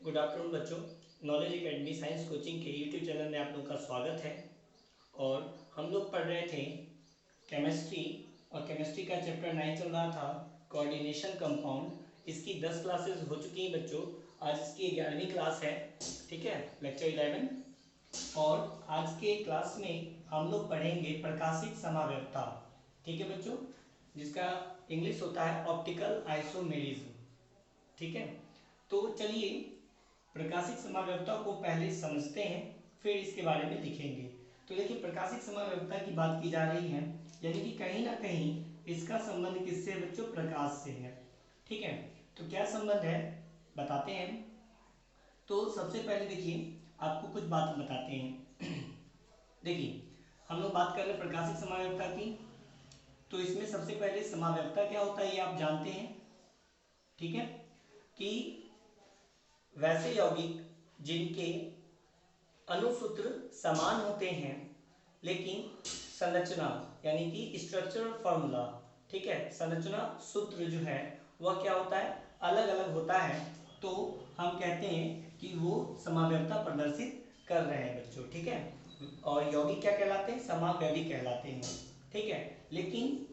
Good afternoon बच्चों। Knowledge academy science coaching के YouTube channel में आप लोगों का स्वागत है। और हम लोग पढ़ रहे थे केमिस्ट्री, और केमिस्ट्री का चैप्टर 9 चल रहा था, कोऑर्डिनेशन कंपाउंड। इसकी 10 क्लासेस हो चुकी हैं बच्चों। आज इसकी 11वीं क्लास है, ठीक है, लेक्चर 11। और आज के क्लास में हम लोग पढ़ेंगे प्रकाशिक समाव्यवस्था, ठीक है बच्चों, जिसका इंग्लिश होता है ऑप्टिकल आइसोमेरिज्म, ठीक है। तो चलिए प्रकाशिक समाव्यवस्था को पहले समझते हैं, फिर इसके बारे में लिखेंगे। तो देखिए, प्रकाशिक समाव्यवस्था की बात की जा रही है, यानी कि कहीं ना कहीं इसका संबंध किससे है बच्चों? प्रकाश से है, ठीक है। तो क्या संबंध है बताते हैं। तो सबसे पहले देखिए, आपको कुछ बात बताते हैं। देखिए, हम लोग बात कर रहे हैं प्रकाशिक समाव्यवस्था की। तो इसमें सबसे पहले समाव्यवस्था क्या होता है ये आप जानते हैं, ठीक है, कि वैसे यौगिक जिनके अणुसूत्र समान होते हैं लेकिन संरचना यानी कि स्ट्रक्चरल फॉर्मूला, ठीक है, संरचना सूत्र जो है वह क्या होता है? अलग अलग होता है। तो हम कहते हैं कि वो समाव्यवस्था प्रदर्शित कर रहे हैं बच्चों, ठीक है। और यौगिक क्या कहलाते हैं? समावयवी कहलाते हैं, ठीक है। लेकिन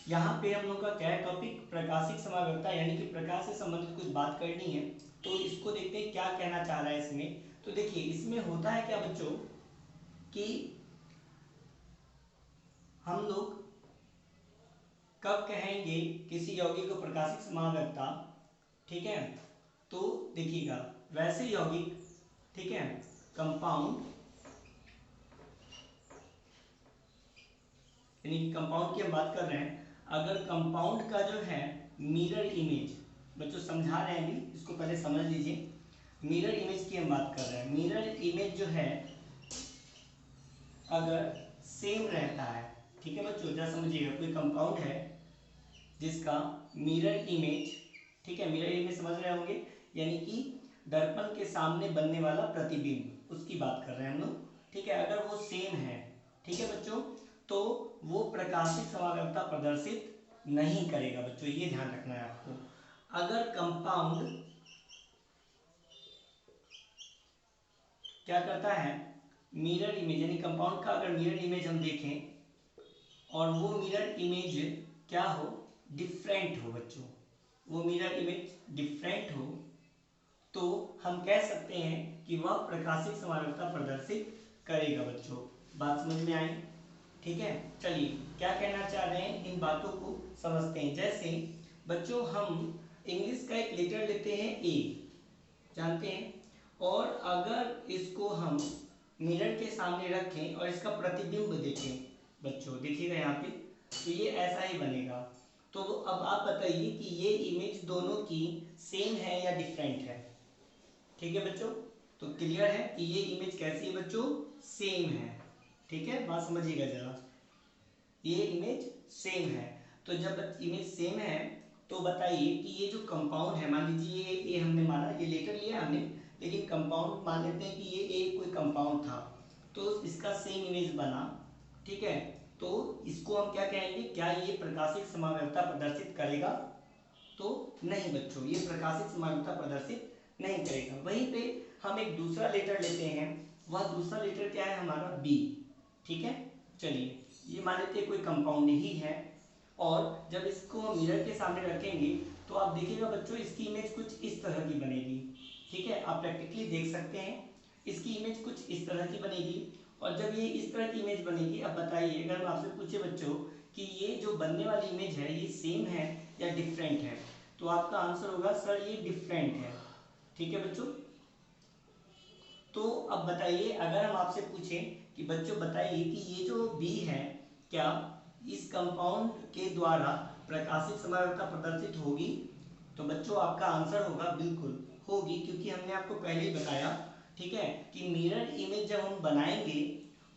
यहाँ पे हम लोग का क्या है टॉपिक? प्रकाशिक समाव्यवस्था, यानी कि प्रकाश से संबंधित कुछ बात करनी है। तो इसको देखते हैं क्या कहना चाह रहा है इसमें। तो देखिए, इसमें होता है क्या बच्चों कि हम लोग कब कहेंगे किसी यौगिक को प्रकाशिक समाव्यवस्था, ठीक है। तो देखिएगा, वैसे यौगिक, ठीक है, कंपाउंड, यानी कि कंपाउंड की हम बात कर रहे हैं। अगर कंपाउंड का जो है मिरर इमेज, बच्चों समझा रहे हैं अभी, इसको पहले समझ लीजिए। मिरर इमेज की हम बात कर रहे हैं। मिरर इमेज जो है अगर सेम रहता है, ठीक है बच्चों, जरा समझिएगा, कोई कंपाउंड है जिसका मिरर इमेज, ठीक है, मिरर इमेज समझ रहे होंगे, यानी कि दर्पण के सामने बनने वाला प्रतिबिंब, उसकी बात कर रहे हैं हम लोग, ठीक है। अगर वो सेम है, ठीक है बच्चों, तो वो प्रकाशिक समाव्यवस्था प्रदर्शित नहीं करेगा बच्चों, ये ध्यान रखना है आपको। अगर कंपाउंड क्या करता है, मिरर इमेज, यानी कंपाउंड का अगर मिरर इमेज हम देखें और वो मिरर इमेज क्या हो? डिफरेंट हो बच्चों, वो मिरर इमेज डिफरेंट हो, तो हम कह सकते हैं कि वह प्रकाशिक समाव्यवस्था प्रदर्शित करेगा बच्चों। बात समझ में आई? ठीक है। चलिए, क्या कहना चाह रहे हैं इन बातों को समझते हैं। जैसे बच्चों, हम इंग्लिश का एक लेटर लेते हैं ए, जानते हैं, और अगर इसको हम मिरर के सामने रखें और इसका प्रतिबिंब देखें बच्चों, देखिएगा यहाँ पे, तो ये ऐसा ही बनेगा। तो अब आप बताइए कि ये इमेज दोनों की सेम है या डिफरेंट है? ठीक है बच्चों, तो क्लियर है कि ये इमेज कैसी है बच्चों? सेम है, ठीक है। बात समझिएगा जरा, ये इमेज सेम है। तो जब इमेज सेम है तो बताइए कि ये जो कंपाउंड है, मान लीजिए ये ए हमने माना, ये लेटर लिया हमने, लेकिन कंपाउंड मान लेते हैं कि ये ए कोई कंपाउंड था, तो इसका सेम इमेज बना, ठीक है। तो इसको हम क्या कहेंगे? क्या ये प्रकाशिक समाव्यवस्था प्रदर्शित करेगा? तो नहीं बच्चों, ये प्रकाशिक समाव्यवस्था प्रदर्शित नहीं करेगा। वहीं पे हम एक दूसरा लेटर लेते हैं, वह दूसरा लेटर क्या है हमारा? बी, ठीक है। चलिए, ये मान लेते हैं कोई कंपाउंड ही है, और जब इसको मिरर के सामने रखेंगे तो आप देखिएगा बच्चों, इसकी इमेज कुछ इस तरह की बनेगी, ठीक है। आप प्रैक्टिकली देख सकते हैं, इसकी इमेज कुछ इस तरह की बनेगी। और जब ये इस तरह की इमेज बनेगी, अब बताइए, अगर हम आपसे पूछे बच्चों कि ये जो बनने वाली इमेज है ये सेम है या डिफरेंट है, तो आपका आंसर होगा सर ये डिफरेंट है, ठीक है बच्चों। तो अब बताइए, अगर हम आपसे पूछें कि बच्चों बताइए कि ये जो बी है, क्या इस कंपाउंड के द्वारा प्रकाशिक समाव्यवस्था प्रदर्शित होगी? तो बच्चों आपका आंसर होगा बिल्कुल होगी, क्योंकि हमने आपको पहले ही बताया, ठीक है, कि मिरर इमेज जब हम बनाएंगे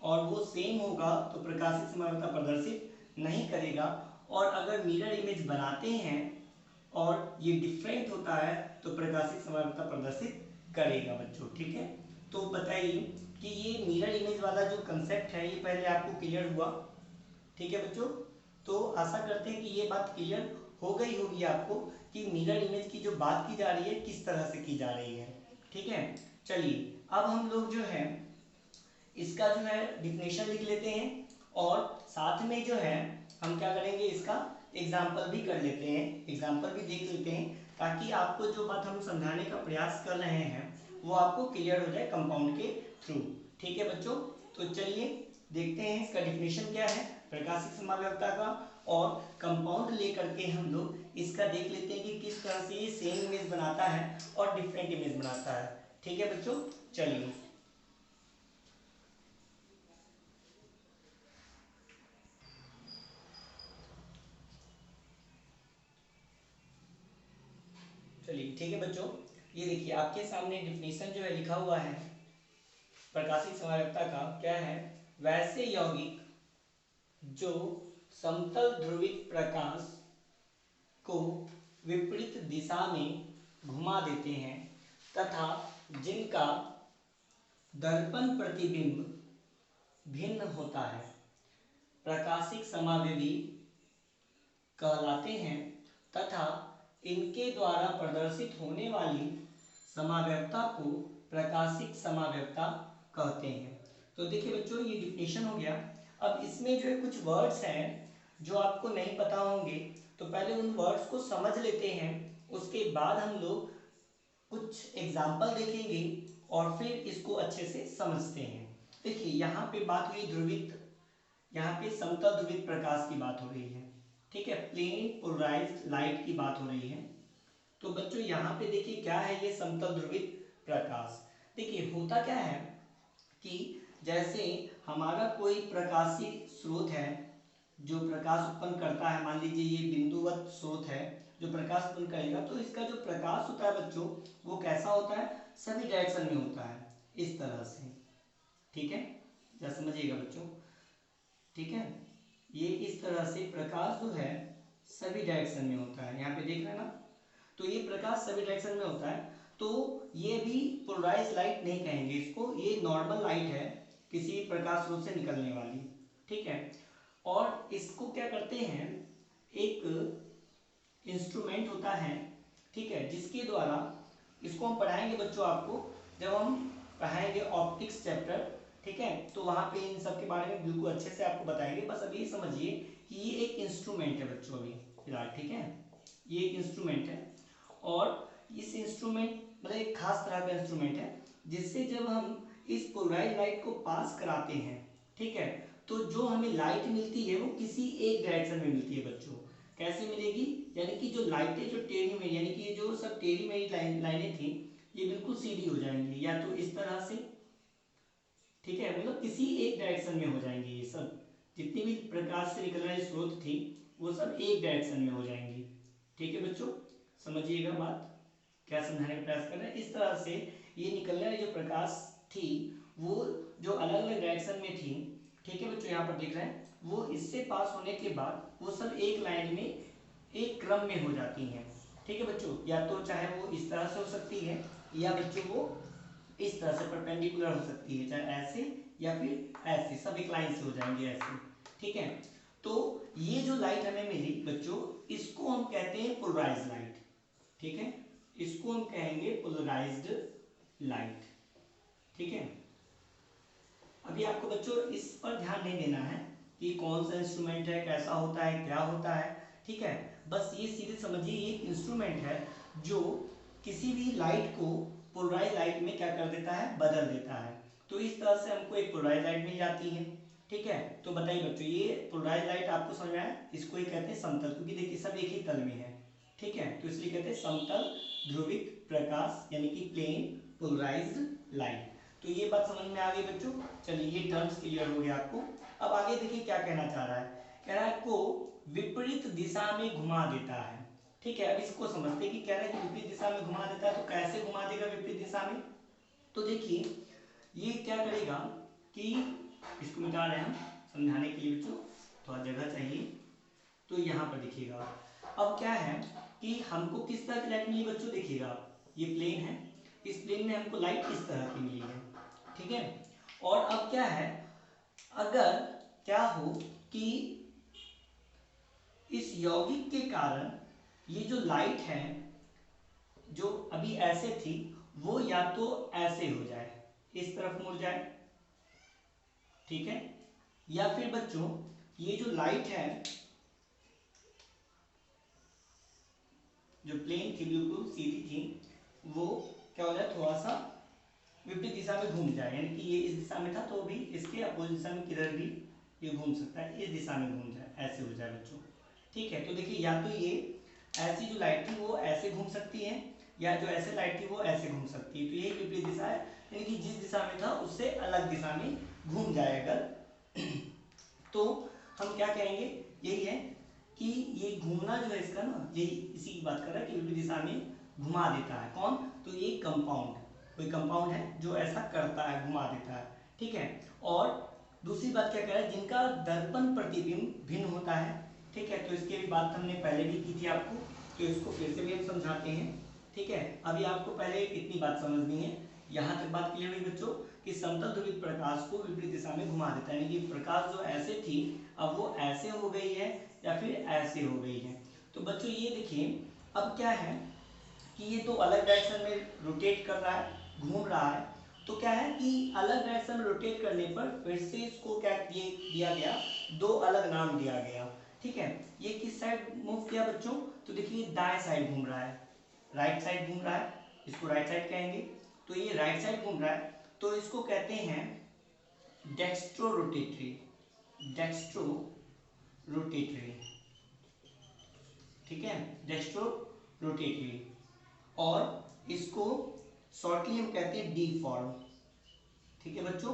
और वो सेम होगा तो प्रकाशिक समाव्यवस्था प्रदर्शित नहीं करेगा। और अगर मिरर इमेज बनाते हैं और ये डिफरेंट होता है तो प्रकाशिक समाव्यवस्था प्रदर्शित करेगा बच्चों, ठीक है। तो बताइए कि ये मिरर इमेज वाला जो कंसेप्ट है ये पहले आपको क्लियर हुआ, ठीक है बच्चों। तो आशा करते हैं कि ये बात क्लियर हो गई होगी आपको कि मिरर इमेज की जो बात की जा रही है किस तरह से की जा रही है, ठीक है। ठीक है, चलिए अब हम लोग जो है इसका जो है डिफिनेशन लिख लेते हैं और साथ में जो है हम क्या करेंगे, इसका एग्जाम्पल भी कर लेते हैं, एग्जाम्पल भी देख लेते हैं, ताकि आपको जो बात हम समझाने का प्रयास कर रहे हैं वो आपको क्लियर हो जाए कंपाउंड के थ्रू। ठीक है बच्चों, तो चलिए देखते हैं इसका डिफिनेशन क्या है प्रकाशिक समाव्यवस्था का, और कंपाउंड लेकर के हम लोग इसका देख लेते हैं कि किस तरह से ये सेम इमेज बनाता है और डिफरेंट इमेज बनाता है। ठीक है बच्चों, चलिए चलिए ठीक है बच्चों, ये देखिए आपके सामने डिफिनेशन जो है लिखा हुआ है प्रकाशिक समाव्यवस्था का, क्या है, वैसे यौगिक जो समतल ध्रुवित प्रकाश को विपरीत दिशा में घुमा देते हैं तथा जिनका दर्पण प्रतिबिंब भिन्न होता है प्रकाशिक समावयवी कहलाते हैं तथा इनके द्वारा प्रदर्शित होने वाली समाव्यवस्था को प्रकाशिक समाव्यवस्था कहते हैं। तो देखिए बच्चों ये डिफिनेशन हो गया। अब इसमें जो है कुछ वर्ड्स हैं जो आपको नहीं पता होंगे, तो पहले उन वर्ड्स को समझ लेते हैं, उसके बाद हम लोग कुछ एग्जाम्पल देखेंगे और फिर इसको अच्छे से समझते हैं। देखिए यहाँ पे बात हुई ध्रुवित, यहाँ पे समतल ध्रुवित प्रकाश की बात हो रही है, ठीक है, प्लेन पोलराइज्ड लाइट की बात हो रही है। तो बच्चों यहाँ पे देखिए क्या है, ये समतल ध्रुवित प्रकाश। देखिए होता क्या है कि जैसे हमारा कोई प्रकाशीय स्रोत है जो प्रकाश उत्पन्न करता है, मान लीजिए ये बिंदुवत स्रोत है जो प्रकाश उत्पन्न करेगा, तो इसका जो प्रकाश होता है बच्चों वो कैसा होता है, सभी डायरेक्शन में होता है, इस तरह से। ठीक है, जरा समझिएगा बच्चों, ठीक है, ये इस तरह से प्रकाश जो है सभी डायरेक्शन में होता है, यहाँ पे देख रहे हैं ना, तो ये प्रकाश सभी डायरेक्शन में होता है। तो ये भी पोलराइज लाइट नहीं कहेंगे इसको, ये नॉर्मल लाइट है किसी प्रकाश स्रोत से निकलने वाली, ठीक है। और इसको क्या करते हैं, एक इंस्ट्रूमेंट होता है, ठीक है, जिसके द्वारा, इसको हम पढ़ाएंगे बच्चों आपको जब हम पढ़ाएंगे ऑप्टिक्स चैप्टर, ठीक है, तो वहाँ पे इन सब के बारे में बिल्कुल अच्छे से आपको बताएंगे। बस अभी समझिए कि ये एक इंस्ट्रूमेंट है बच्चों अभी फिलहाल, ठीक है, ये एक इंस्ट्रूमेंट है और इस इंस्ट्रूमेंट मतलब एक खास तरह का इंस्ट्रूमेंट है जिससे जब हम इस पोलराइज लाइट को पास कराते हैं, ठीक है, तो जो हमें लाइट मिलती है वो किसी एक डायरेक्शन में मिलती है बच्चों। कैसे मिलेगी, यानी कि जो लाइटें जो टेढ़ी मेढ़ी, यानी कि ये जो सब टेढ़ी मेढ़ी लाइनें थी ये बिल्कुल सीधी हो जाएंगी, या तो इस तरह से, ठीक है, मतलब किसी एक डायरेक्शन में हो जाएंगी, ये सब जितनी भी प्रकाश से निकल रही स्रोत थी वो सब एक डायरेक्शन में हो जाएंगी। ठीक है बच्चों, समझिएगा बात, क्या समझाने का प्रयास कर रहे हैं। इस तरह से ये निकलने वाली जो प्रकाश थी वो जो अलग अलग डायरेक्शन में थी, ठीक है बच्चों, यहाँ पर देख रहे हैं, वो इससे पास होने के बाद वो सब एक लाइन में एक क्रम में हो जाती हैं। ठीक है बच्चों, या तो चाहे वो इस तरह से हो सकती है या बच्चों वो इस तरह से परपेंडिकुलर हो सकती है, चाहे ऐसे या फिर ऐसे, सब एक लाइन से हो जाएंगे ऐसे। ठीक है, तो ये जो लाइट हमें मिली बच्चों इसको हम कहते हैं पोलराइज्ड लाइट। ठीक है, इसको हम कहेंगे पोलराइज्ड लाइट। ठीक है, अभी आपको बच्चों इस पर ध्यान नहीं देना है कि कौन सा इंस्ट्रूमेंट है, कैसा होता है, क्या होता है, ठीक है, बस ये सीधे समझिए ये इंस्ट्रूमेंट है जो किसी भी लाइट को पोलराइज लाइट में क्या कर देता है, बदल देता है। तो इस तरह से हमको एक पोलराइज लाइट मिल जाती है। ठीक है, तो बताइए बच्चों ये पोलराइज लाइट आपको समझ में आया, इसको ही कहते हैं समतल, क्योंकि देखिए सब एक ही तल में है। ठीक है, तो इसलिए कहते हैं समतल ध्रुवित प्रकाश, यानी कि प्लेन पोलराइज्ड लाइट। तो ये बात समझ में आ गई बच्चों, चलिए ये टर्म्स क्लियर हो गया आपको। अब आगे देखिए क्या कहना चाह रहा है, कह रहा है को विपरीत दिशा में घुमा देता है। ठीक है, अब इसको समझते हैं कि कह रहा है कि विपरीत दिशा में घुमा देता है, तो कैसे घुमा देगा विपरीत दिशा में। तो देखिए ये क्या करेगा कि इसको मिटा रहे हैं हम समझाने के लिए बच्चों, थोड़ा जगह चाहिए। तो यहाँ पर देखिएगा अब क्या है कि हमको किस तरह की लाइट मिली बच्चों, देखिएगा ये प्लेन है, इस प्लेन में हमको लाइट इस तरह की मिली है। ठीक है, और अब क्या है, अगर क्या हो कि इस यौगिक के कारण ये जो लाइट है जो अभी ऐसे थी वो या तो ऐसे हो जाए, इस तरफ मुड़ जाए, ठीक है, या फिर बच्चों ये जो लाइट है, जो प्लेन थी बिल्कुल सीधी थी, वो क्या हो जाए, थोड़ा सा विपरीत दिशा में घूम जाए, यानी कि ये इस दिशा में था तो भी इसके अपोजिट दिशा में किधर भी ये घूम सकता है, इस दिशा में घूम जाए, ऐसे हो जाए बच्चों। ठीक है, तो देखिए या तो ये ऐसी जो लाइट थी वो ऐसे घूम सकती है, या जो ऐसे लाइट थी वो ऐसे घूम सकती है, तो यही विपरीत दिशा है, यानी कि जिस दिशा में था उससे अलग दिशा में घूम जाए अगर तो हम क्या कहेंगे, यही है कि ये घूमना जो है इसका ना, यही इसी की बात कर रहा है कि विपरीत दिशा में घुमा देता है कौन, तो ये कंपाउंड, कोई कंपाउंड है जो ऐसा करता है, घुमा देता है, ठीक है। और दूसरी बात क्या कह रहा है, जिनका दर्पण प्रतिबिंब भिन्न होता है, ठीक है, तो इसकी भी बात हमने पहले भी की थी आपको, तो इसको फिर से भी हम समझाते हैं, ठीक है। अभी आपको पहले इतनी बात समझनी है, यहाँ तक बात क्लियर हुई बच्चों, कि समतल ध्रुवित प्रकाश को विपरीत दिशा में घुमा देता है, यानी कि प्रकाश जो ऐसे थी अब वो ऐसे हो गई है या फिर ऐसे हो गई है। तो बच्चों ये देखिए अब क्या है कि ये तो अलग डायरेक्शन में रोटेट कर रहा है, घूम रहा है, तो क्या है कि अलग डायरेक्शन में रोटेट करने पर फिर से इसको क्या दिया गया, दो अलग नाम दिया गया, ठीक है। ये किस साइड मूव किया बच्चों, तो देखिए दाएं साइड घूम रहा है, राइट साइड घूम रहा है, इसको राइट साइड कहेंगे, तो ये राइट साइड घूम रहा है, तो इसको कहते हैं डेक्स्ट्रो रोटेटरी, डेक्स्ट्रो रोटेटरी, ठीक है, डेक्स्ट्रो रोटेटरी, और इसको शॉर्टली हम कहते हैं डी फॉर्म, ठीक है बच्चों,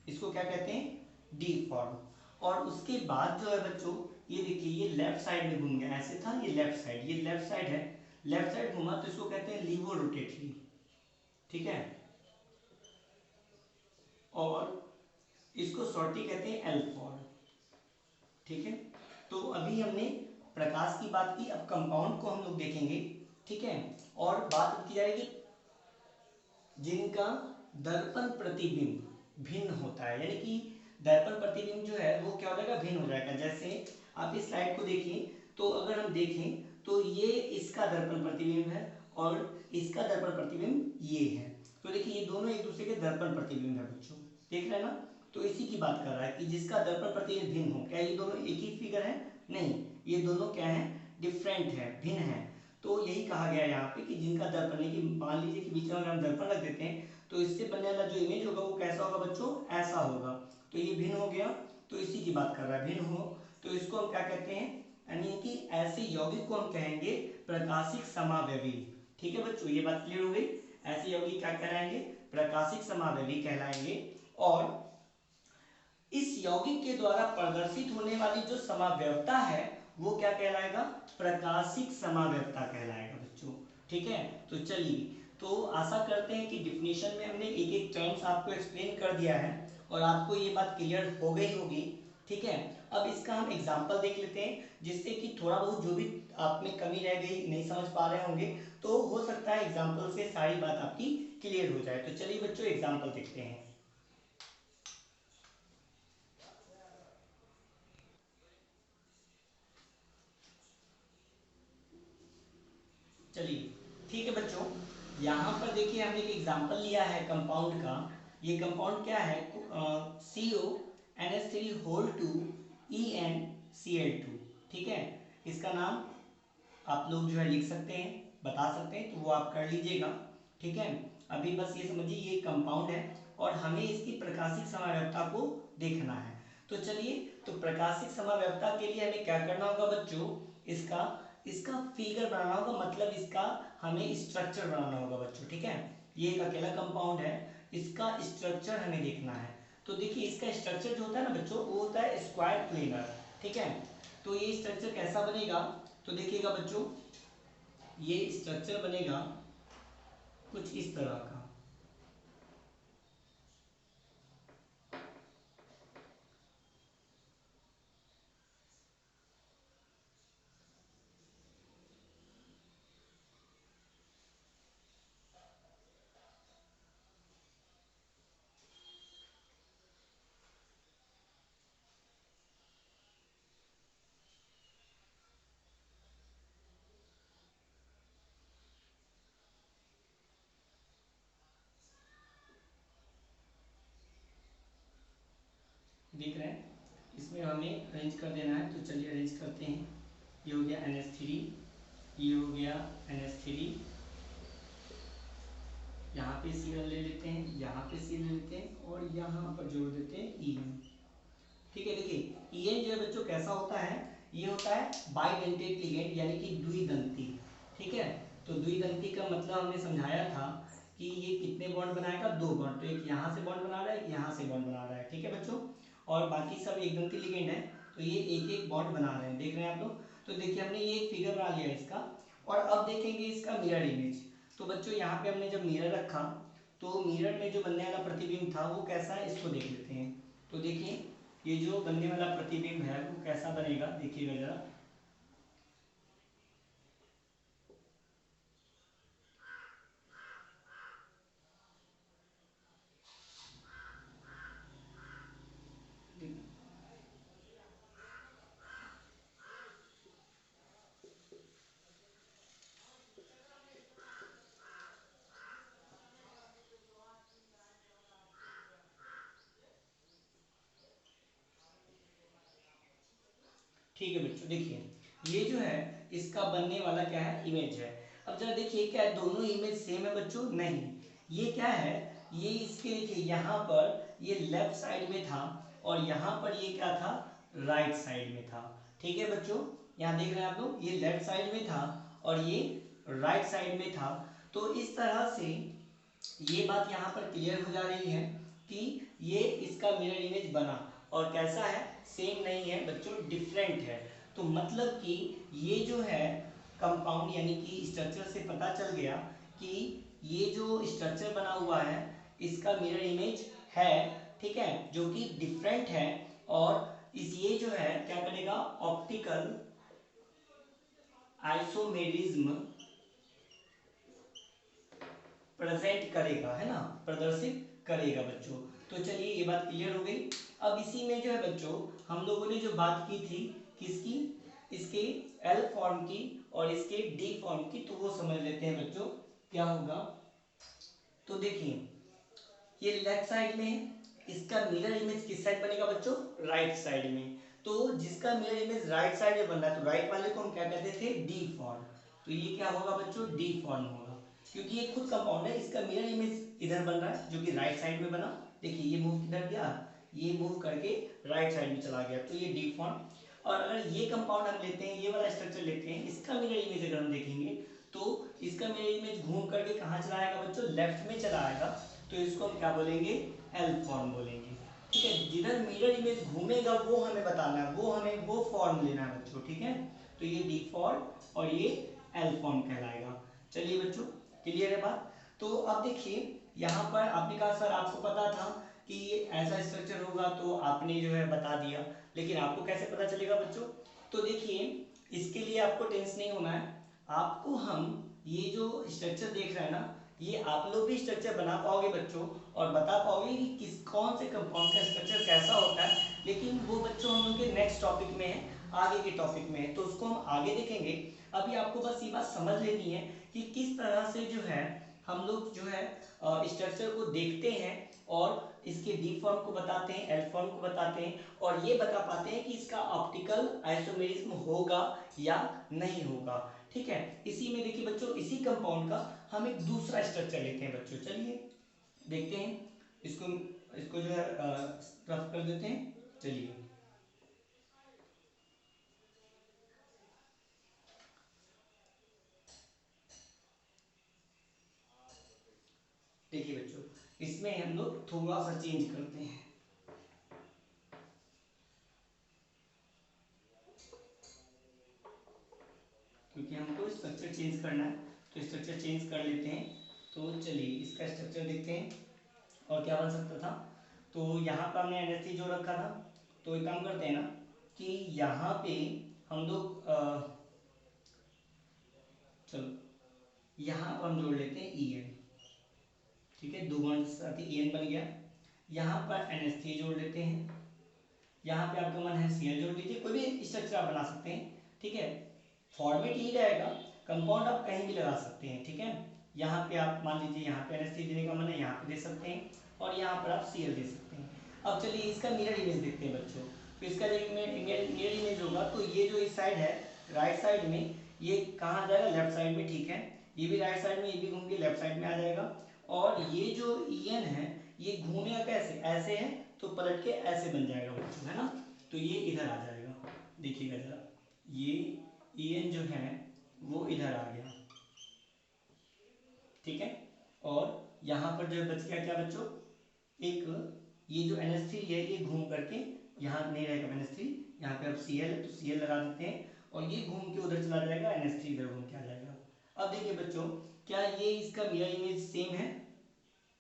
इसको क्या कहते हैं, डी फॉर्म। और उसके बाद जो है बच्चों, ये देखिए ये लेफ्ट साइड में घूम गया, ऐसे था, ये लेफ्ट साइड, ये लेफ्ट साइड है, लेफ्ट साइड घूमा तो इसको कहते हैं लीवो रोटेटरी, ठीक है, और इसको शॉर्टली कहते हैं एल फॉर्म, ठीक है। तो अभी हमने प्रकाश की बात की, अब कंपाउंड को हम लोग देखेंगे, ठीक है। और बात की जाएगी जिनका दर्पण प्रतिबिंब भिन्न होता है, यानी कि दर्पण प्रतिबिंब जो है वो क्या हो जाएगा, भिन्न हो जाएगा। जैसे आप इस स्लाइड को देखिए, तो अगर हम देखें तो ये इसका दर्पण प्रतिबिंब है और इसका दर्पण प्रतिबिंब ये है, तो देखिए ये दोनों एक दूसरे के दर्पण प्रतिबिंब है बच्चों, देख रहे हैं ना। तो इसी की बात कर रहा है कि जिसका दर्पण प्रतिबिंब भिन्न हो, क्या ये दोनों एक ही फिगर है, नहीं, ये दोनों क्या है, डिफरेंट है, भिन्न है। तो यही कहा गया है यहाँ पे कि जिनका दर्पण, कि मान लीजिए कि बीच में अगर हम दर्पण रख देते हैं तो इससे बनने वाला जो इमेज होगा वो कैसा होगा बच्चों, ऐसा होगा, तो ये भिन्न हो गया, तो इसी की बात कर रहा है, भिन्न हो, तो इसको हम क्या कहते हैं, यानी कि ऐसे यौगिक को हम कहेंगे प्रकाशिक समावयवी, ठीक है बच्चों, ये बात क्लियर हो गई। ऐसे यौगिक क्या कहलाएंगे, प्रकाशिक समावयवी कहलाएंगे। और इस यौगिक के द्वारा प्रदर्शित होने वाली जो समावयवता है वो क्या कहलाएगा, प्रकाशिक समावयवता कहलाएगा बच्चों, ठीक है। तो चलिए, तो आशा करते हैं कि डिफिनेशन में हमने एक एक टर्म्स आपको एक्सप्लेन कर दिया है और आपको ये बात क्लियर हो गई होगी, ठीक है। अब इसका हम एग्जाम्पल देख लेते हैं, जिससे कि थोड़ा बहुत जो भी आप में कमी रह गई, नहीं समझ पा रहे होंगे, तो हो सकता है एग्जाम्पल से सारी बात आपकी क्लियर हो जाए। तो चलिए बच्चों एग्जाम्पल देखते हैं। चलिए ठीक है बच्चों, यहाँ पर देखिए हमने एक एग्जांपल लिया है कंपाउंड का। ये कंपाउंड क्या है, CO NH3 होल 2 EnCl2, ठीक है। इसका नाम आप लोग जो है लिख सकते हैं, बता सकते हैं, तो वो आप कर लीजिएगा, ठीक है। अभी बस ये समझिए ये कंपाउंड है और हमें इसकी प्रकाशिक समावयवता को देखना है। तो चलिए, तो प्रकाशिक समावयवता के लिए हमें क्या करना होगा बच्चों, इसका इसका फिगर बनाना होगा, मतलब इसका हमें स्ट्रक्चर बनाना होगा बच्चों, ठीक है। ये एक अकेला कंपाउंड है, इसका स्ट्रक्चर हमें देखना है। तो देखिए इसका स्ट्रक्चर जो होता है ना बच्चों, वो होता है स्क्वायर प्लेनर, ठीक है। तो ये स्ट्रक्चर कैसा बनेगा, तो देखिएगा बच्चों, ये स्ट्रक्चर बनेगा कुछ इस तरह का, दिख रहे हैं, इसमें हमें अरेंज कर देना है। तो चलिए अरेंज करते हैं। ये हो गया NH3, ये हो गया NH3, यहाँ पे Cl ले लेते हैं, यहाँ पे Cl ले लेते हैं और यहाँ पर जोड़ देते हैं En। ठीक है, देखिए En जो है बच्चों कैसा होता है, ये होता है बाइडेंटेट लिगेंड यानी कि द्विदंती। ठीक है, तो द्विदंती का मतलब हमने समझाया था कि ये कितने बॉन्ड बनाएगा, 2 बॉन्ड। तो एक यहाँ से बॉन्ड बना रहा है, एक यहाँ से बॉन्ड बना रहा है। ठीक है बच्चों, और बाकी सब एक दंती लिगेंड है, तो ये एक एक बॉन्ड बना रहे हैं। देख रहे हैं आप लोग। तो देखिए हमने ये एक फिगर बना लिया इसका, और अब देखेंगे इसका मिरर इमेज। तो बच्चों यहाँ पे हमने जब मिरर रखा, तो मिरर में जो बनने वाला प्रतिबिंब था वो कैसा है, इसको देख लेते हैं। तो देखिए ये जो बनने वाला प्रतिबिंब है वो कैसा बनेगा, देखिएगा जरा। ठीक है बच्चों, देखिए ये जो है इसका बनने वाला क्या है, इमेज है। अब जरा देखिए क्या है, दोनों इमेज सेम है बच्चों? नहीं, ये क्या है, ये इसके देखिए यहाँ पर ये लेफ्ट साइड में था और यहाँ पर ये क्या था, राइट साइड में था। ठीक है बच्चों, यहाँ देख रहे हैं आप लोग, ये लेफ्ट साइड में था और ये राइट साइड में था। तो इस तरह से ये बात यहाँ पर क्लियर हो जा रही है कि ये इसका मिरर इमेज बना, और कैसा है, सेम नहीं है बच्चों, डिफरेंट है। तो मतलब कि ये जो है कंपाउंड यानी कि स्ट्रक्चर से पता चल गया कि ये जो स्ट्रक्चर बना हुआ है इसका मिरर इमेज है। ठीक है, जो कि डिफरेंट है, और इस ये जो है क्या करेगा, ऑप्टिकल आइसोमेरिज्म प्रेजेंट करेगा, है ना, प्रदर्शित करेगा बच्चों। तो चलिए ये बात क्लियर हो गई। अब इसी में जो है बच्चों हम लोगों ने जो बात की थी किसकी, इसके एल फॉर्म की और इसके डी फॉर्म की, तो वो समझ लेते हैं बच्चों क्या होगा। तो देखिए ये लेफ्ट साइड में है, इसका मिरर इमेज किस साइड बनेगा बच्चों, राइट साइड में। तो जिसका मिरर इमेज राइट साइड में बन रहा है, तो राइट वाले को हम क्या कहते थे, डी फॉर्म। तो ये क्या होगा बच्चों, डी फॉर्म होगा, क्योंकि ये खुद कंपाउंड है, इसका मिरर इमेज इधर बन रहा है जो कि राइट साइड में बना। देखिए ये मूव किधर गया, ये मूव करके राइट साइड में चला गया, तो ये डी फॉर्म। और अगर ये कंपाउंड हम लेते हैं, ये वाला स्ट्रक्चर लेते हैं, इसका मिरर इमेज अगर हम देखेंगे तो इसका मिरर इमेज घूम करके कहाँ चला आएगा बच्चों, लेफ्ट में चला आएगा। तो इसको हम क्या बोलेंगे, एल फॉर्म बोलेंगे। ठीक है, जिधर मिरर इमेज घूमेगा वो हमें बताना है, वो हमें वो फॉर्म लेना है बच्चों। ठीक है, तो ये डी फॉर्म और ये एल फॉर्म कहलाएगा। चलिए बच्चों क्लियर है बात। तो अब देखिए यहाँ पर आपने कहा सर आपको पता था कि ये ऐसा स्ट्रक्चर होगा, तो आपने जो है बता दिया, लेकिन आपको कैसे पता चलेगा बच्चों। तो देखिए इसके लिए आपको टेंस नहीं होना है, आपको हम ये जो स्ट्रक्चर देख रहे हैं ना, ये आप लोग भी स्ट्रक्चर बना पाओगे बच्चों, और बता पाओगे कि किस कौन से कंपाउंड का स्ट्रक्चर कैसा होता है। लेकिन वो बच्चों हम उनके नेक्स्ट टॉपिक में है, आगे के टॉपिक में है, तो उसको हम आगे देखेंगे। अभी आपको बस ये बात समझ लेनी है कि किस तरह से जो है हम लोग जो है स्ट्रक्चर को देखते हैं और इसके डी फॉर्म को बताते हैं, एल फॉर्म को बताते हैं, और ये बता पाते हैं कि इसका ऑप्टिकल आइसोमेरिज्म होगा या नहीं होगा। ठीक है, इसी में देखिए बच्चों, इसी कंपाउंड का हम एक दूसरा स्ट्रक्चर लेते हैं बच्चों। चलिए देखते हैं इसको, इसको जो है रफ कर देते हैं। चलिए देखिए बच्चों, इसमें हम लोग थोड़ा सा चेंज करते हैं, क्योंकि हमको स्ट्रक्चर चेंज करना है, तो स्ट्रक्चर चेंज कर लेते हैं। तो चलिए इसका स्ट्रक्चर देखते हैं और क्या बन सकता था। तो यहाँ पर हमने NH3 जो रखा था, तो एक काम करते हैं ना कि यहाँ पे हम लोग चलो यहाँ पर हम जोड़ लेते हैं En। ठीक है, दो बॉन्ड साथ ही En बन गया। यहाँ पर NH3 जोड़ लेते हैं, यहाँ पे आपका मन है Cl जोड़ लीजिए, कोई भी स्ट्रक्चर आप बना सकते हैं। ठीक है, फॉर्मेट यही रहेगा, कंपाउंड आप कहीं भी लगा सकते हैं। ठीक है, यहाँ पे आप मान लीजिए यहाँ पे NH3 देने का मन है, यहाँ पे दे सकते हैं, और यहाँ पर आप Cl दे सकते हैं। अब चलिए इसका मिरर इमेज देखते हैं बच्चों। तो इसका जो मिरर इमेज होगा तो ये जो इस साइड है राइट साइड में, ये कहाँ आ जाएगा, लेफ्ट साइड में, ठीक है। ये भी राइट साइड में, ये भी घूम के लेफ्ट साइड में आ जाएगा। और ये जो EN है ये घूमेगा कैसे, ऐसे है तो पलट के ऐसे बन जाएगा बच्चों, है ना। तो ये इधर आ जाएगा, देखिएगा जरा, ये EN जो है वो इधर आ गया, ठीक है। और यहाँ पर जो बच गया क्या बच्चों, एक ये जो NH3 है ये घूम करके यहाँ नहीं रहेगा NH3, यहाँ पे अब Cl है तो Cl लगा देते हैं, और ये घूम के उधर चला जाएगा, NH3 इधर घूम के आ जाएगा। अब देखिए बच्चों, क्या ये इसका मिरर इमेज सेम है,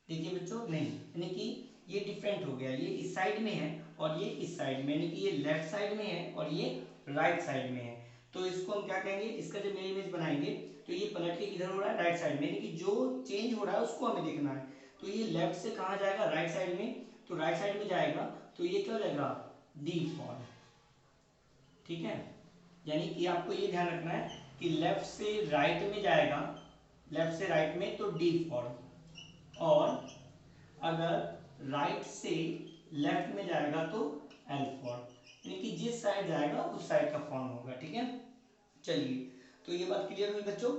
देखिए बच्चों नहीं, यानी कि ये डिफरेंट हो गया, ये इस साइड में है और ये इस साइड में, यानी कि ये लेफ्ट साइड में है और ये राइट साइड में है। तो इसको हम क्या कहेंगे, इसका जब मिरर इमेज बनाएंगे तो ये पलट के इधर हो रहा है राइट साइड में, यानी कि जो चेंज हो रहा है उसको हमें देखना है। तो ये लेफ्ट से कहाँ जाएगा, राइट साइड में, तो राइट साइड में जाएगा तो ये क्या हो जाएगा, डी फॉर्म, ठीक है। यानी कि आपको ये ध्यान रखना है कि लेफ्ट से राइट में जाएगा, लेफ्ट से राइट में तो डी फॉर्म, और अगर राइट से लेफ्ट में जाएगा तो एल फॉर्म, यानी कि जिस साइड जाएगा उस साइड का फॉर्म होगा, ठीक है। चलिए, तो ये बात क्लियर हुई बच्चों,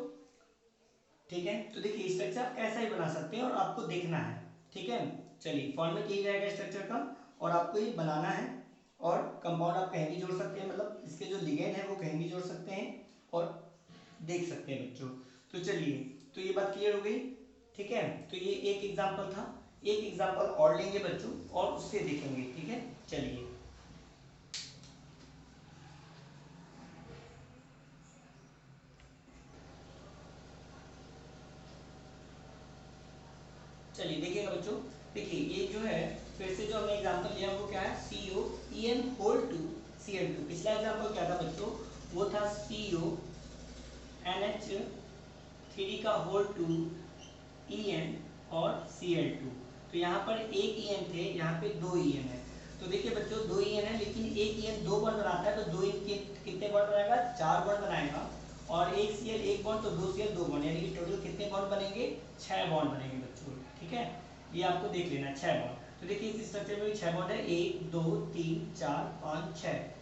ठीक है। तो देखिए स्ट्रक्चर आप कैसा ही बना सकते हैं और आपको देखना है, ठीक है। चलिए फॉर्मेट यही रहेगा स्ट्रक्चर का, और आपको ये बनाना है, और कंपाउंड आप कहीं भी जोड़ सकते हैं, मतलब इसके जो लिगेंड है वो कहीं भी जोड़ सकते हैं और देख सकते हैं बच्चों। तो चलिए, तो ये बात क्लियर हो गई, ठीक है। तो ये एक एग्जाम्पल था, एक एग्जाम्पल और लेंगे बच्चों और उससे देखेंगे, ठीक है। चलिए चलिए देखिएगा बच्चों, देखिए ये जो है फिर से जो हमने एग्जांपल लिया वो क्या है, COEN होल टू Cl2। पिछला एग्जांपल क्या था बच्चों, वो था CONH3 का होल टू EN और Cl2। तो यहाँ पर एक EN थे, यहाँ पे दो EN है। तो देखिए बच्चों दो EN है, लेकिन एक EN दो बॉन्ड बनाता है, तो दो EN कितने बॉन्ड बनाएगा, चार बॉन्ड बनाएगा। और एक Cl एक बॉन्ड तो दो Cl दो बॉन्ड, यानी कि टोटल कितने बॉन्ड बनेंगे, 6 बॉन्ड बनेंगे बच्चों, ठीक है। ये आपको देख लेना है 6 बॉन्ड। तो देखिए इस स्ट्रक्चर में भी 6 बॉन्ड है, 1 2 3 4 5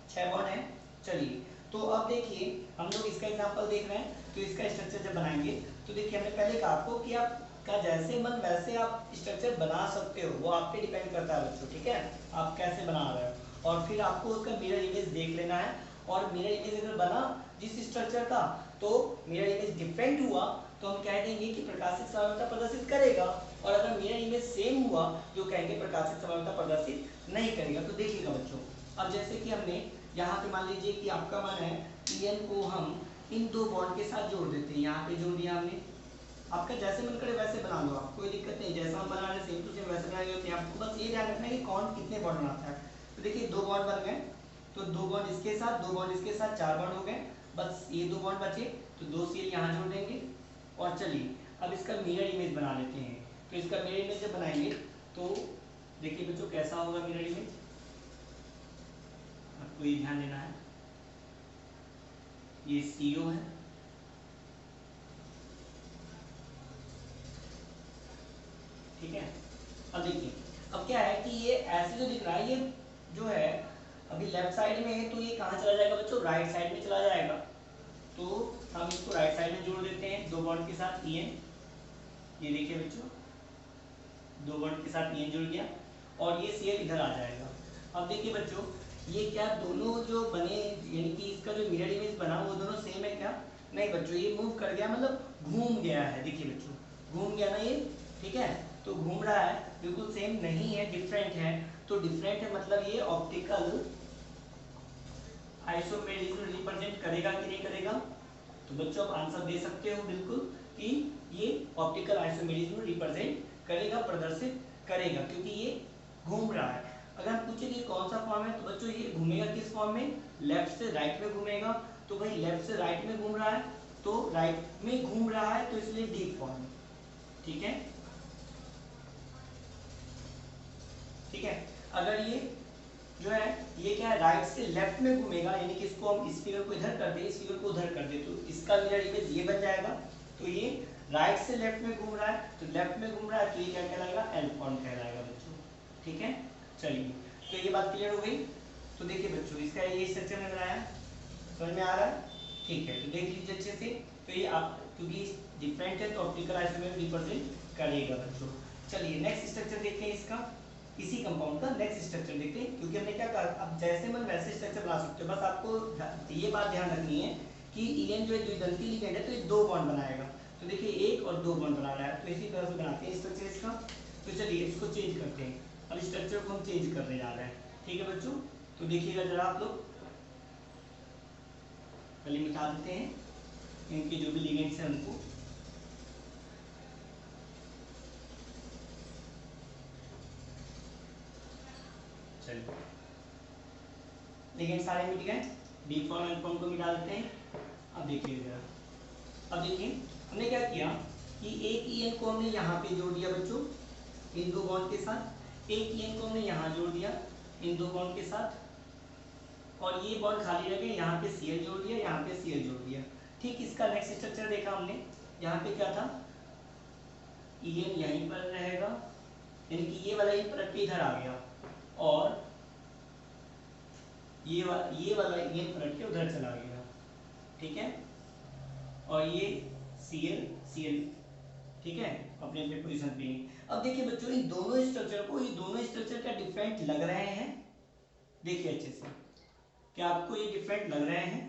6 बॉन्ड है। चलिए, तो अब देखिए हम लोग इसका एग्जांपल देख रहे हैं, तो इसका स्ट्रक्चर जब बनाएंगे तो देखिए हमने पहले कहा आपको कि आपका जैसे मन वैसे आप स्ट्रक्चर बना सकते हो, वो आप पे डिपेंड करता है बच्चों, ठीक है, आप कैसे बना रहे हो। और फिर आपको उसका मिरर इमेज देख लेना है, और मिरर इमेज अगर बना जिस स्ट्रक्चर का तो मिरर इमेज डिफरेंट हुआ तो हम कह देंगे कि प्रकाशित समानता प्रदर्शित करेगा, और अगर मिरर इमेज सेम हुआ तो कहेंगे प्रकाशित समानता प्रदर्शित नहीं करेगा। तो देखिएगा बच्चों, अब जैसे कि हमने यहाँ पे मान लीजिए कि आपका मन है EN को हम इन दो बॉन्ड के साथ जोड़ देते हैं, यहाँ पे जोड़ दिया हमने, आपका जैसे मन करे वैसे बना लो, आप कोई दिक्कत नहीं, जैसा हम बना रहे सेम टू सेम वैसे बनाएंगे होते हैं। आपको बस ये ध्यान रखना है कि कौन कितने बॉन्ड बनाता है। तो देखिए दो बॉन्ड बन गए, तो दो बॉन्ड इसके साथ, दो बॉन्ड इसके साथ, 4 बॉन्ड हो गए, बस ये दो बॉन्ड बचे, तो दो Cl यहाँ जोड़ देंगे। और चलिए अब इसका मिरर इमेज बना लेते हैं। तो इसका मिरर इमेज जब बनाएंगे तो देखिए बच्चों कैसा होगा मिरर इमेज, आपको ये ध्यान देना है, ये CO है, ठीक है। अब देखिए, अब क्या है कि ये ऐसे जो दिख रहा है, ये जो है अभी लेफ्ट साइड में है, तो ये कहाँ चला जाएगा बच्चों, राइट साइड में चला जाएगा। तो हम इसको राइट साइड में जोड़ देते हैं दो बॉन्ड के साथ EN, ये देखिए बच्चों दो बॉन्ड के साथ EN जुड़ गया, और ये Cl इधर आ जाएगा। अब देखिए बच्चों, ये क्या दोनों जो बने, यानी कि इसका जो मिरर इमेज बना वो दोनों सेम है क्या, नहीं बच्चों, ये मूव कर गया, मतलब घूम गया है, देखिए बच्चों घूम गया ना ये, ठीक है। तो घूम रहा है, बिल्कुल सेम नहीं है, डिफरेंट है। तो डिफरेंट है मतलब ये ऑप्टिकल आइसोमेरिज्म रिप्रेजेंट करेगा कि नहीं करेगा। तो बच्चों आप आंसर दे सकते हो बिल्कुल कि ये ऑप्टिकल आइसोमेरिज्म रिप्रेजेंट करेगा, प्रदर्शित करेगा, क्योंकि ये घूम रहा है। अगर हम पूछे कि कौन सा फॉर्म है, तो बच्चों ये घूमेगा किस फॉर्म में, लेफ्ट से राइट में घूमेगा। तो भाई लेफ्ट से राइट में घूम रहा है, तो राइट में घूम रहा है, तो इसलिए डी फॉर्म, ठीक है, ठीक है। अगर ये जो है ये क्या है, राइट से लेफ्ट में घूमेगा, यानी कि इसको हम इस फिगर को इधर कर दे, इस फिगर को उधर कर दे, तो इसका मिरर इमेज ये बन जाएगा। तो ये राइट से लेफ्ट में घूम रहा है, तो लेफ्ट में घूम रहा है, तो ये क्या कहलाएगा, एल फॉर्म कहलाएगा बच्चों, ठीक है। चलिए, तो ये बात क्लियर हो गई। तो देखिए बच्चों, इसका ये स्ट्रक्चर मैंने बनाया, समझ में आ रहा है? ठीक है, तो देख लीजिए अच्छे से। तो ये आप क्योंकि डिफरेंट है तो ऑप्टिकल आइसोमेर रिप्रेजेंट करेगा बच्चों। चलिए नेक्स्ट स्ट्रक्चर देखते हैं इसका, इसी कंपाउंड का नेक्स्ट स्ट्रक्चर देखते हैं। क्योंकि हमने क्या कहा, अब जैसे मन वैसे स्ट्रक्चर बना सकते हो, बस आपको ये बात ध्यान रखनी है कि ईएन जो है द्विदंती लिगेंड है, तो ये 2 बॉन्ड बनाएगा। तो देखिए 1 और 2 बॉन्ड बना रहा है, तो इसी तरह से बनाते हैं स्ट्रक्चर इसका। तो चलिए इसको चेंज करते हैं, अब स्ट्रक्चर को हम चेंज करने जा रहे हैं। ठीक है बच्चों, तो देखिएगा जरा आप लोग, पहले मिटा देते हैं इनके जो भी लिगेंड्स हैं उनको। चलिए लिगेंड सारे मिट गए, डी फॉर्म एन फॉर्म को मिटा देते हैं। अब देखिए जरा, अब देखिए हमने क्या किया कि एक ईएन को हमने यहाँ पे जोड़ दिया बच्चों इन 2 बॉन्ड के साथ, एक ईएन को हमने यहाँ जोड़ दिया इन 2 बॉन्ड के साथ, और ये बॉन्ड खाली रह गए, यहाँ पे Cl जोड़ दिया, यहाँ पे Cl जोड़ दिया। ठीक, इसका नेक्स्ट स्ट्रक्चर देखा हमने, यहाँ पे क्या था, ईएन यहीं पर रहेगा, यानी कि ये वाला प्रोडक्ट इधर आ गया, और ये वाला ईएन पलट के उधर चला गया। ठीक है, और ये Cl ठीक है, अपने अपने पोजीशन पे। अब देखिए बच्चों, इन दोनों स्ट्रक्चर को, ये दोनों स्ट्रक्चर क्या डिफरेंट लग रहे हैं? देखिए अच्छे से, क्या आपको ये डिफरेंट लग रहे हैं?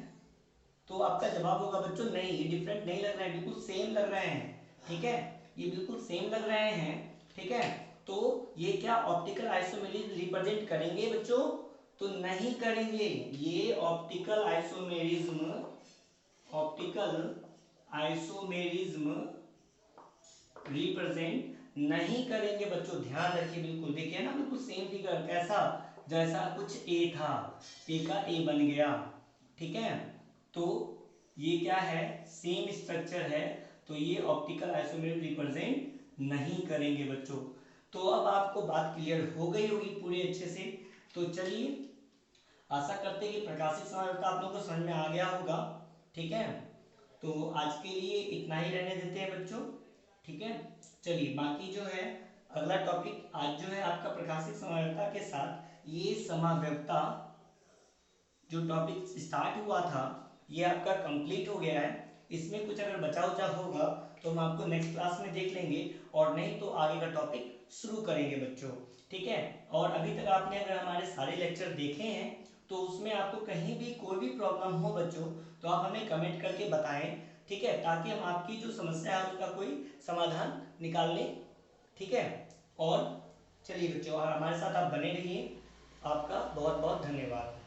तो आपका जवाब होगा बच्चों नहीं, ये डिफरेंट नहीं लग रहे हैं, बिल्कुल सेम लग रहे हैं। ठीक है, ये बिल्कुल सेम लग रहे हैं। ठीक है, तो ये क्या ऑप्टिकल आइसोमेरिज्म रिप्रेजेंट करेंगे बच्चों? तो नहीं करेंगे। ये ऑप्टिकल आइसोमेरिज्म रिप्रेजेंट नहीं करेंगे बच्चों, ध्यान रखिए। बिल्कुल देखिए ना, बिल्कुल सेम फिगर, कैसा, जैसा कुछ ए था, ए का ए बन गया। ठीक है, तो ये क्या है, सेम स्ट्रक्चर है, तो ये ऑप्टिकल आइसोमेरिज्म रिप्रेजेंट नहीं करेंगे बच्चों। तो अब आपको बात क्लियर हो गई होगी पूरे अच्छे से। तो चलिए, आशा करते हैं कि प्रकाशित समानता आप लोगों को समझ में आ गया होगा। ठीक है, तो आज के लिए इतना ही रहने देते हैं बच्चों। ठीक है, चलिए बाकी जो है अगला टॉपिक आज जो है आपका प्रकाशित समानता के साथ ये समाव्यवता जो टॉपिक स्टार्ट हुआ था ये आपका कंप्लीट हो गया है। इसमें कुछ अगर बचा उचा होगा तो हम आपको नेक्स्ट क्लास में देख लेंगे, और नहीं तो आगे का टॉपिक शुरू करेंगे बच्चों। ठीक है, और अभी तक आपने अगर हमारे सारे लेक्चर देखे हैं तो उसमें आपको कहीं भी कोई भी प्रॉब्लम हो बच्चों तो आप हमें कमेंट करके बताएं। ठीक है, ताकि हम आपकी जो समस्या है उसका कोई समाधान निकाल लें। ठीक है, और चलिए बच्चों, हमारे साथ आप बने रहिए। आपका बहुत बहुत धन्यवाद।